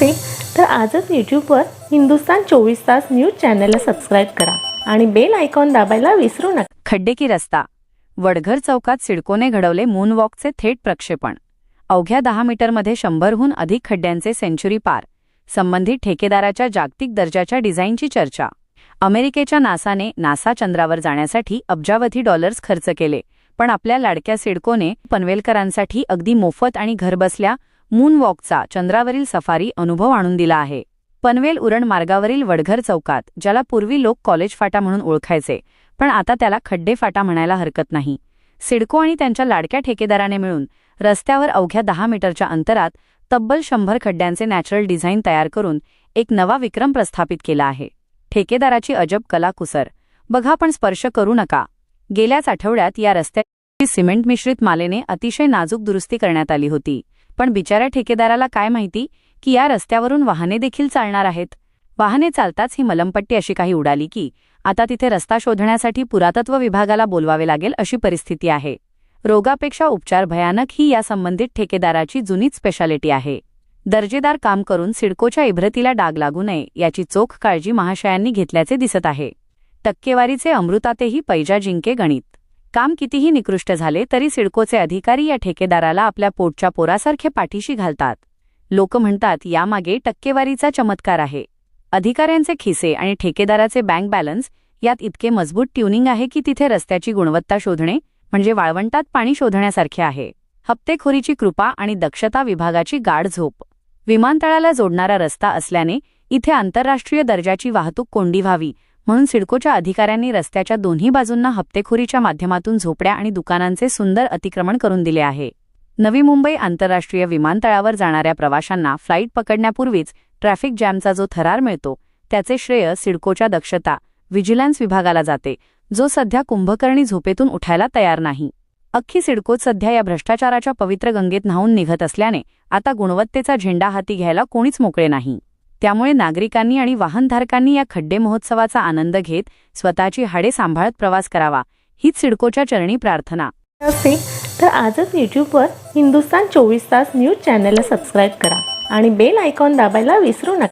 असेल तर आजच यूट्यूबवर हिंदुस्तान 24 तास न्यूज चॅनलला सबस्क्राईब करा आणि बेल आयकॉन दाबायला विसरू नका। खड्डे की रस्ता, वडघर चौकात सिडकोने घडवले मूनवॉकचे थेट प्रक्षेपण। अवघ्या 10 मीटरमध्ये 100हून अधिक खड्ड्यांचे सेंचुरी पार। संबंधित ठेकेदाराच्या जागतिक दर्जाच्या डिझाईनची चर्चा। अमेरिकेच्या नासा चंद्रावर जाण्यासाठी अब्जावधी डॉलर्स खर्च केले, पण आपल्या लाडक्या सिडकोने पनवेलकरांसाठी अगदी मोफत आणि घरबसल्या मूनवॉकचा चंद्रावरील सफारी अनुभव आणून दिला आहे। पनवेल उरण मार्गावरील वडघर चौकात, ज्याला पूर्वी लोक कॉलेज फाटा म्हणून ओळखायचे, पण आता त्याला खड्डे फाटा म्हणायला हरकत नाही, सिडको आणि त्यांच्या लाडक्या ठेकेदाराने मिळून रस्त्यावर अवघ्या 10 मीटरच्या अंतरात तब्बल 100 खड्ड्यांचे नॅचरल डिझाईन तयार करून एक नवा विक्रम प्रस्थापित केला आहे। ठेकेदाराची अजब कलाकुसर बघा, पण स्पर्श करू नका। गेल्याच आठवड्यात या रस्त्याची सिमेंट मिश्रित मालेने अतिशय नाजूक दुरुस्ती करण्यात आली होती, पण बिचाऱ्या ठेकेदाराला काय माहिती की या रस्त्यावरून वाहने देखील चालणार आहेत। वाहने चालताच ही मलमपट्टी अशी काही उडाली की आता तिथे रस्ता शोधण्यासाठी पुरातत्व विभागाला बोलवावे लागेल अशी परिस्थिती आहे। रोगापेक्षा उपचार भयानक ही या संबंधित ठेकेदाराची जुनीच स्पेशालिटी आहे। दर्जेदार काम करून सिडकोच्या इब्रतीला डाग लागू नये याची चोख काळजी महाशयांनी घेतल्याचे दिसत आहे। टक्केवारीचे अमृतातेही पैजा जिंके गणित। काम कितीही निकृष्ट झाले तरी सिडकोचे अधिकारी या ठेकेदाराला आपल्या पोटच्या पोरासारखे पाठीशी घालतात। लोक म्हणतात यामागे टक्केवारीचा चमत्कार आहे। अधिकाऱ्यांचे खिसे आणि ठेकेदाराचे बँक बॅलन्स यात इतके मजबूत ट्यूनिंग आहे की तिथे रस्त्याची गुणवत्ता शोधणे म्हणजे वाळवंटात पाणी शोधण्यासारखे आहे। हप्तेखोरीची कृपा आणि दक्षता विभागाची गाढ झोप। विमानतळाला जोडणारा रस्ता असल्याने इथे आंतरराष्ट्रीय दर्जाची वाहतूक कोंडी व्हावी म्हणून सिडकोच्या अधिकाऱ्यांनी रस्त्याच्या दोन्ही बाजूंना हप्तेखोरीच्या माध्यमातून झोपड्या आणि दुकानांचे सुंदर अतिक्रमण करून दिले आहे। नवी मुंबई आंतरराष्ट्रीय विमानतळावर जाणाऱ्या प्रवाशांना फ्लाईट पकडण्यापूर्वीच ट्रॅफिक जॅमचा जो थरार मिळतो त्याचे श्रेय सिडकोच्या दक्षता व्हिजिलन्स विभागाला जाते, जो सध्या कुंभकर्णी झोपेतून उठायला तयार नाही। अख्खी सिडकोत सध्या या भ्रष्टाचाराच्या पवित्र गंगेत न्हाऊन निघत असल्याने आता गुणवत्तेचा झेंडा हाती घ्यायला कोणीच मोकळे नाही। त्यामुळे नागरिकांनी आणि वाहनधारकांनी या खड्डे महोत्सवाचा आनंद घेत स्वतःची हाडे सांभाळत प्रवास करावा, हीच सिडकोच्या चरणी प्रार्थना असेल तर आजच यूट्यूबवर हिंदुस्तान 24 तास न्यूज चॅनलला सबस्क्राईब करा आणि बेल आयकॉन दाबायला विसरू नका।